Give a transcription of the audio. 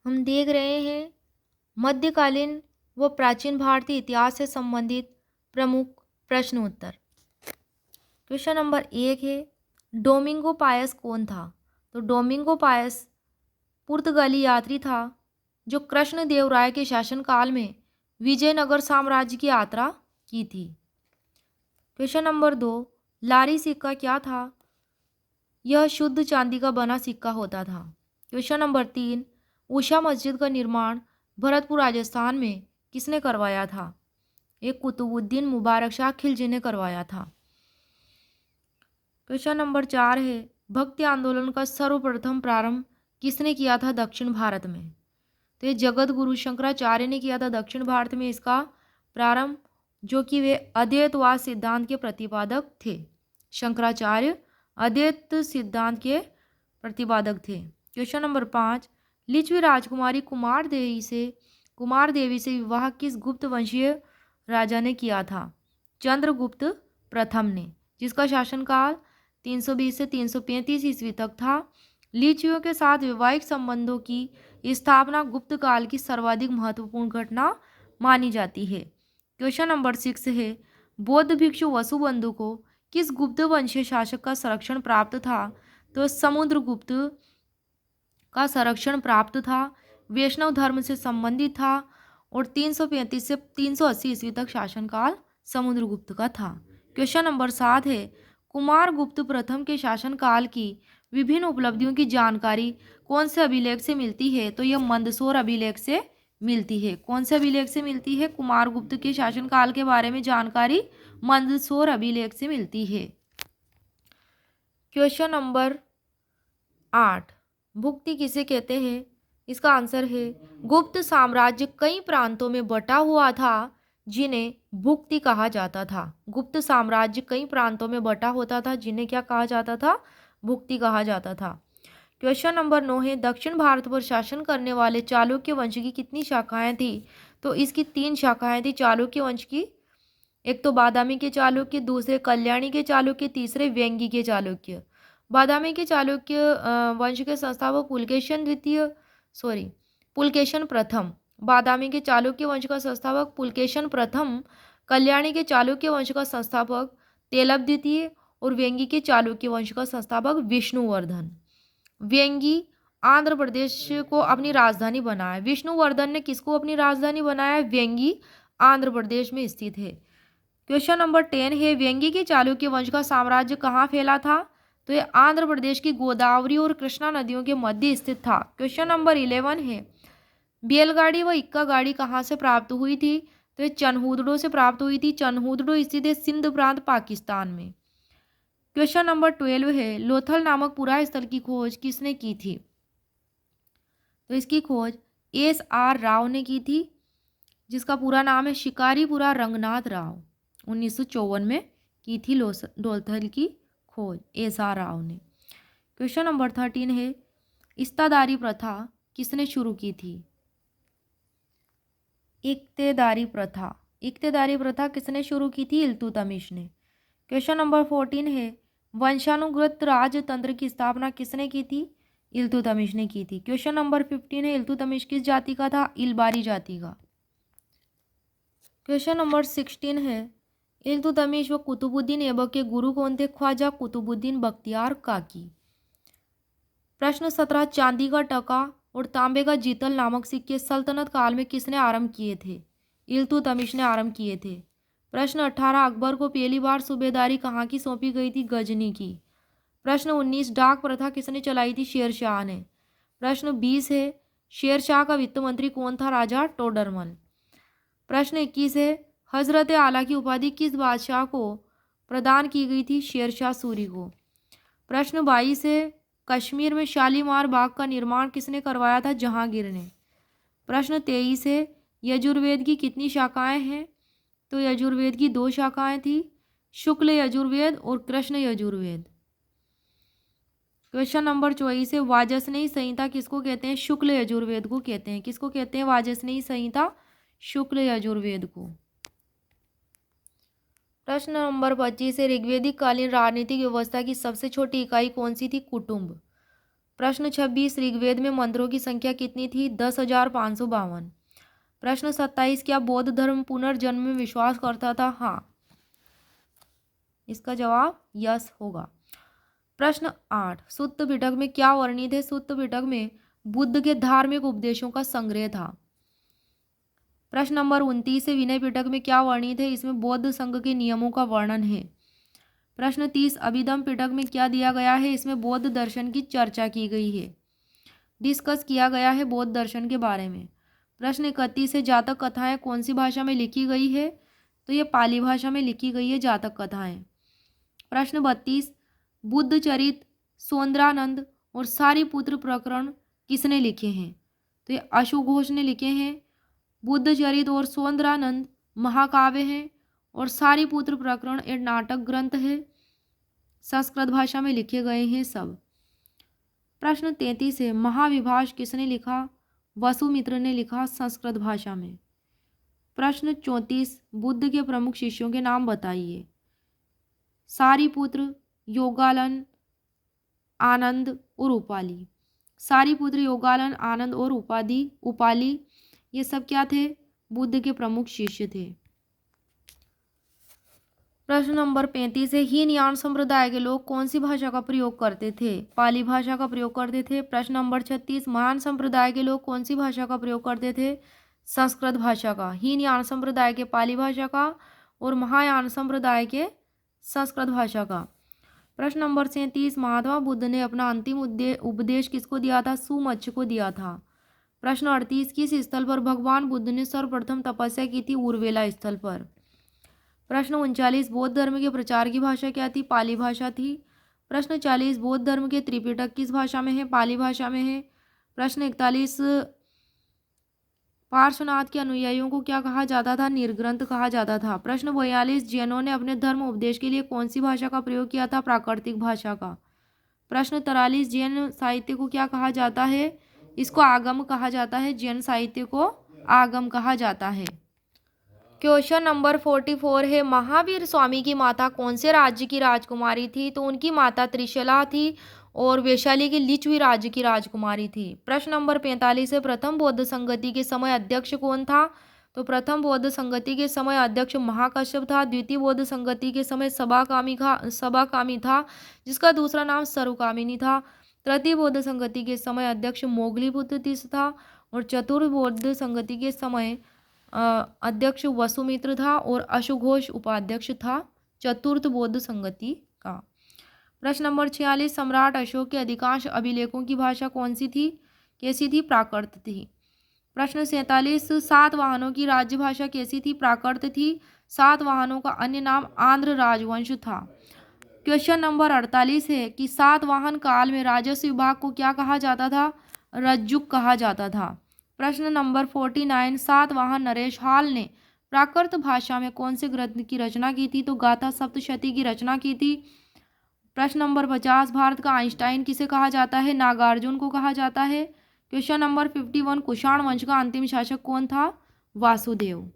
हम देख रहे हैं मध्यकालीन व प्राचीन भारतीय इतिहास से संबंधित प्रमुख प्रश्न उत्तर। क्वेश्चन नंबर 1 है, डोमिंगो पायस कौन था? तो डोमिंगो पायस पुर्तगाली यात्री था जो कृष्णदेव राय के शासनकाल में विजयनगर साम्राज्य की यात्रा की थी। क्वेश्चन नंबर 2, लारी सिक्का क्या था? यह शुद्ध चांदी का बना सिक्का होता था। क्वेश्चन नंबर 3, उषा मस्जिद का निर्माण भरतपुर राजस्थान में किसने करवाया था? एक कुतुबुद्दीन मुबारक शाह खिलजी ने करवाया था। क्वेश्चन नंबर 4 है, भक्ति आंदोलन का सर्वप्रथम प्रारंभ किसने किया था दक्षिण भारत में? तो ये जगत गुरु शंकराचार्य ने किया था दक्षिण भारत में इसका प्रारंभ, जो कि वे अद्वैतवाद सिद्धांत के प्रतिपादक थे। शंकराचार्य अद्वैत सिद्धांत के प्रतिपादक थे। क्वेश्चन नंबर 5, लिच्छवी राजकुमारी कुमार देवी से विवाह किस गुप्त वंशीय राजा ने किया था? चंद्रगुप्त प्रथम ने, जिसका शासनकाल 320 से 335 ईस्वी तक था। लिच्छवियों के साथ वैवाहिक संबंधों की स्थापना गुप्त काल की सर्वाधिक महत्वपूर्ण घटना मानी जाती है। क्वेश्चन नंबर 6 है, बौद्ध भिक्षु वसुबंधु को किस गुप्त वंशीय शासक का संरक्षण प्राप्त था? तो समुद्रगुप्त का संरक्षण प्राप्त था, वैष्णव धर्म से संबंधित था और 335 से 380 ईस्वी तक शासनकाल समुद्रगुप्त का था। क्वेश्चन नंबर 7 है, कुमार गुप्त प्रथम के शासनकाल की विभिन्न उपलब्धियों की जानकारी कौन से अभिलेख से मिलती है? तो यह मंदसौर अभिलेख से मिलती है। कौन से अभिलेख से मिलती है? कुमार गुप्त के शासनकाल के बारे में जानकारी मंदसौर अभिलेख से मिलती है। क्वेश्चन नंबर 8, भुक्ति किसे कहते हैं? इसका आंसर है, गुप्त साम्राज्य कई प्रांतों में बटा हुआ था जिन्हें भुक्ति कहा जाता था। गुप्त साम्राज्य कई प्रांतों में बटा होता था जिन्हें क्या कहा जाता था? भुक्ति कहा जाता था। क्वेश्चन नंबर 9 है, दक्षिण भारत पर शासन करने वाले चालुक्य वंश की कितनी शाखाएं थी? तो इसकी 3 शाखाएं थी चालुक्य वंश की। एक तो बादामी के चालुक्य, दूसरे कल्याणी के चालुक्य, तीसरे वेंगी के चालुक्य। बादामी के चालुक्य वंश के संस्थापक पुलकेशन प्रथम। बादामी के चालुक्य वंश का संस्थापक पुलकेशन प्रथम, कल्याणी के चालुक्य वंश का संस्थापक तेलव द्वितीय और वेंगी के चालुक्य वंश का संस्थापक विष्णुवर्धन। वेंगी आंध्र प्रदेश को अपनी राजधानी बनाया। विष्णुवर्धन ने किसको अपनी राजधानी बनाया? वेंगी आंध्र प्रदेश में स्थित है। क्वेश्चन नंबर 10 है, वेंगी के चालुक्य वंश का साम्राज्य कहाँ फैला था? तो ये आंध्र प्रदेश की गोदावरी और कृष्णा नदियों के मध्य स्थित था। क्वेश्चन नंबर 11 है, बैलगाड़ी व इक्का गाड़ी कहाँ से प्राप्त हुई थी? तो ये चनहूदड़ो से प्राप्त हुई थी। चनहूदड़ो स्थित है सिंध प्रांत पाकिस्तान में। क्वेश्चन नंबर 12 है, लोथल नामक पुरा स्थल की खोज किसने की थी? तो इसकी खोज S.R. राव ने की थी, जिसका पूरा नाम है शिकारीपुरा रंगनाथ राव। 1954 में की थी लोथल की खोज S.R. राव ने। क्वेश्चन नंबर 13 है, इक्तेदारी प्रथा किसने शुरू की थी? इक्तेदारी प्रथा किसने शुरू की थी? इल्तुतमिश ने। क्वेश्चन नंबर 14 है, वंशानुगत राजतंत्र की स्थापना किसने की थी? इल्तुतमिश ने की थी। क्वेश्चन नंबर 15 है, इल्तुतमिश किस जाति का था? इलबारी जाति का। क्वेश्चन नंबर 16 है, इल्तुतमिश व कुतुबुद्दीन ऐबक के गुरु कौन थे? ख्वाजा कुतुबुद्दीन बख्तियार काकी। प्रश्न 17, चांदी का टका और तांबे का जीतल नामक सिक्के सल्तनत काल में किसने आरंभ किए थे? इल्तुतमिश ने आरंभ किए थे। प्रश्न 18, अकबर को पहली बार सूबेदारी कहाँ की सौंपी गई थी? गजनी की। प्रश्न 19, डाक प्रथा किसने चलाई थी? शेरशाह ने। प्रश्न 20 है, शेरशाह का वित्त मंत्री कौन था? राजा टोडरमल। प्रश्न 21 है, हजरत आला की उपाधि किस बादशाह को प्रदान की गई थी? शेरशाह सूरी को। प्रश्न 22 है, कश्मीर में शालीमार बाग का निर्माण किसने करवाया था? जहांगीर ने। प्रश्न 23 है, यजुर्वेद की कितनी शाखाएं हैं? तो यजुर्वेद की 2 शाखाएं थी, शुक्ल यजुर्वेद और कृष्ण यजुर्वेद। क्वेश्चन नंबर 24 है, वाजसनेयी संहिता किसको कहते हैं? शुक्ल यजुर्वेद को कहते हैं। किसको कहते हैं? वाजसनेयी संहिता शुक्ल यजुर्वेद को। प्रश्न नंबर 25 है, ऋग्वेदिक कालीन राजनीतिक व्यवस्था की सबसे छोटी इकाई कौन सी थी? कुटुंब। प्रश्न 26 ऋग्वेद में मंत्रों की संख्या कितनी थी? 10,552। प्रश्न 27 क्या बौद्ध धर्म पुनर्जन्म में विश्वास करता था? हाँ, इसका जवाब यस होगा। प्रश्न 8 सुत्त पिटक में क्या वर्णित है? सुत्त पिटक में बुद्ध के धार्मिक उपदेशों का संग्रह था। प्रश्न नंबर 29 है विनय पिटक में क्या वर्णित है? इसमें बौद्ध संघ के नियमों का वर्णन है। प्रश्न 30 अभिधम पिटक में क्या दिया गया है? इसमें बौद्ध दर्शन की चर्चा की गई है, डिस्कस किया गया है बौद्ध दर्शन के बारे में। प्रश्न 31 है जातक कथाएं कौन सी भाषा में लिखी गई है? तो ये पाली भाषा में लिखी गई है जातक कथाएं। प्रश्न 32 बुद्ध चरित, सौंदरानंद और सारीपुत्र प्रकरण किसने लिखे हैं? तो ये अशु घोष ने लिखे हैं। बुद्ध चरित और सौंदरानंद महाकाव्य हैं और सारीपुत्र प्रकरण एक नाटक ग्रंथ है, संस्कृत भाषा में लिखे गए हैं सब। प्रश्न 33 है महाविभाष किसने लिखा? वसुमित्र ने लिखा संस्कृत भाषा में। प्रश्न 34 बुद्ध के प्रमुख शिष्यों के नाम बताइए। सारीपुत्र, योगालन, आनंद और उपाली। सारीपुत्र, योगालन, आनंद और उपाली ये सब क्या थे? बुद्ध के प्रमुख शिष्य थे। प्रश्न नंबर 35 है हीनयान संप्रदाय के लोग कौन सी भाषा का प्रयोग करते थे? पाली भाषा का प्रयोग करते थे। प्रश्न नंबर 36 महान संप्रदाय के लोग कौन सी भाषा का प्रयोग करते थे? संस्कृत भाषा का। हीनयान संप्रदाय के पाली भाषा का और महायान संप्रदाय के संस्कृत भाषा का। प्रश्न नंबर 37 महात्मा बुद्ध ने अपना अंतिम उपदेश किसको दिया था? सुमच्छ को दिया था। प्रश्न 38 किस स्थल पर भगवान बुद्ध ने सर्वप्रथम तपस्या की थी? उर्वेला स्थल पर। प्रश्न 39 बौद्ध धर्म के प्रचार की भाषा क्या थी? पाली भाषा थी। प्रश्न 40 बौद्ध धर्म के त्रिपिटक किस भाषा में है? पाली भाषा में है। प्रश्न 41 पार्श्वनाथ के अनुयायियों को क्या कहा जाता था? निर्ग्रंथ कहा जाता था। प्रश्न 42 जैनों ने अपने धर्म उपदेश के लिए कौन सी भाषा का प्रयोग किया था? प्राकृतिक भाषा का। प्रश्न 43 जैन साहित्य को क्या कहा जाता है? इसको आगम कहा जाता है। जैन साहित्य को आगम कहा जाता है। क्वेश्चन नंबर 44 है महावीर स्वामी की माता कौन से राज्य की राजकुमारी थी? तो उनकी माता त्रिशला थी और वैशाली की लिच्छवी राज्य की राजकुमारी थी। प्रश्न नंबर 45 है प्रथम बौद्ध संगति के समय अध्यक्ष कौन था? तो प्रथम बौद्ध संगति के समय अध्यक्ष महाकश्यप था। द्वितीय बौद्ध संगति के समय सबाकामी था जिसका दूसरा नाम सरुकामिनी था। तृतीय बौद्ध संगति के समय अध्यक्ष मोगलीपुत्र तीस था और चतुर्थ बौद्ध संगति के समय अध्यक्ष वसुमित्र था और अशुघोष उपाध्यक्ष था चतुर्थ बौद्ध संगति का। प्रश्न नंबर 46 सम्राट अशोक के अधिकांश अभिलेखों की भाषा कौन सी थी? कैसी थी? प्राकृत थी। प्रश्न 47 सातवाहनों की राज्य भाषा कैसी थी? प्राकृत थी। सातवाहनों का अन्य नाम आंध्र राजवंश था। क्वेश्चन नंबर 48 है कि सातवाहन काल में राजस्व विभाग को क्या कहा जाता था? रज्जुक कहा जाता था। प्रश्न नंबर 49 सातवाहन नरेश हाल ने प्राकृत भाषा में कौन से ग्रंथ की रचना की थी? तो गाथा सप्तशती की रचना की थी। प्रश्न नंबर 50 भारत का आइंस्टाइन किसे कहा जाता है? नागार्जुन को कहा जाता है। क्वेश्चन नंबर 51 कुषाण वंश का अंतिम शासक कौन था? वासुदेव।